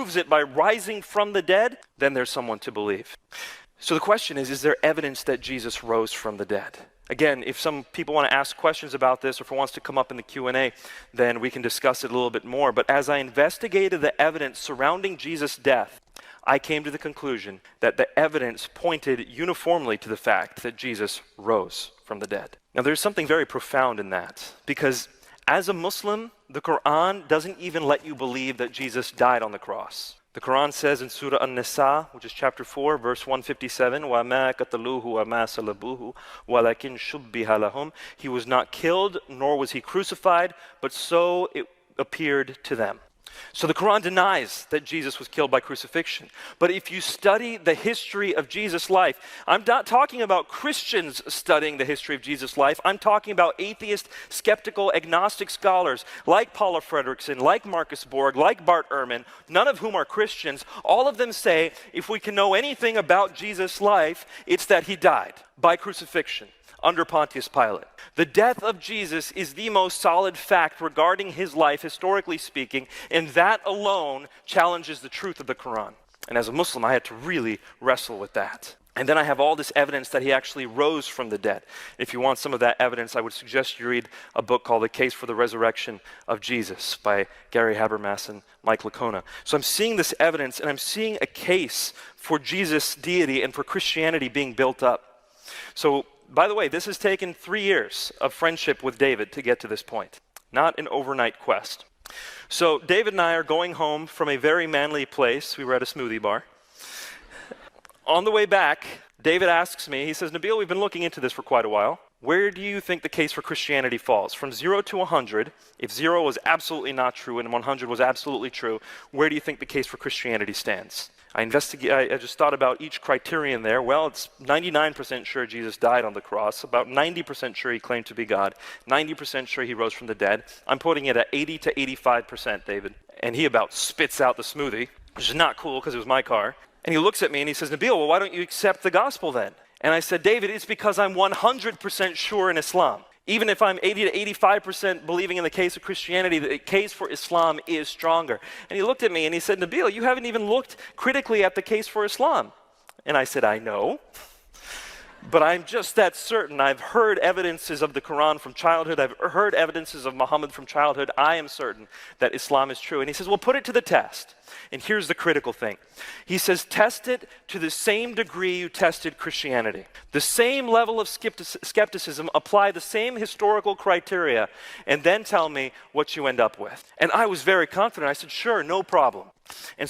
proves it by rising from the dead, then there's someone to believe. So the question is there evidence that Jesus rose from the dead? Again, if some people want to ask questions about this, or if it wants to come up in the Q&A, then we can discuss it a little bit more. But as I investigated the evidence surrounding Jesus' death, I came to the conclusion that the evidence pointed uniformly to the fact that Jesus rose from the dead. Now, there's something very profound in that, because as a Muslim, the Quran doesn't even let you believe that Jesus died on the cross. The Quran says in Surah An-Nisa, which is chapter 4, verse 157, وَمَا قَتَلُوهُ وَمَا صَلَبُوهُ وَلَكِنْ شُبِّهَ لَهُمْ. He was not killed, nor was he crucified, but so it appeared to them. So the Quran denies that Jesus was killed by crucifixion. But if you study the history of Jesus' life, I'm not talking about Christians studying the history of Jesus' life. I'm talking about atheist, skeptical, agnostic scholars like Paula Fredrickson, like Marcus Borg, like Bart Ehrman, none of whom are Christians. All of them say if we can know anything about Jesus' life, it's that he died by crucifixion under Pontius Pilate. The death of Jesus is the most solid fact regarding his life, historically speaking, and that alone challenges the truth of the Quran. And as a Muslim, I had to really wrestle with that. And then I have all this evidence that he actually rose from the dead. If you want some of that evidence, I would suggest you read a book called The Case for the Resurrection of Jesus by Gary Habermas and Mike Licona. So I'm seeing this evidence, and I'm seeing a case for Jesus' deity and for Christianity being built up. So, by the way, this has taken 3 years of friendship with David to get to this point, not an overnight quest. So David and I are going home from a very manly place. We were at a smoothie bar. On the way back, David asks me, he says, Nabil, we've been looking into this for quite a while. Where do you think the case for Christianity falls? From 0 to 100, if 0 was absolutely not true and 100 was absolutely true, where do you think the case for Christianity stands? I just thought about each criterion there. Well, it's 99% sure Jesus died on the cross, about 90% sure he claimed to be God, 90% sure he rose from the dead. I'm putting it at 80 to 85%, David. And he about spits out the smoothie, which is not cool because it was my car. And he looks at me and he says, Nabil, well, why don't you accept the gospel then? And I said, David, it's because I'm 100% sure in Islam. Even if I'm 80 to 85% believing in the case of Christianity, the case for Islam is stronger. And he looked at me and he said, Nabil, you haven't even looked critically at the case for Islam. And I said, I know, but I'm just that certain. I've heard evidences of the Quran from childhood. I've heard evidences of Muhammad from childhood. I am certain that Islam is true. And he says, well, put it to the test. And here's the critical thing. He says, test it to the same degree you tested Christianity. The same level of skepticism, apply the same historical criteria, and then tell me what you end up with. And I was very confident. I said, sure, no problem. And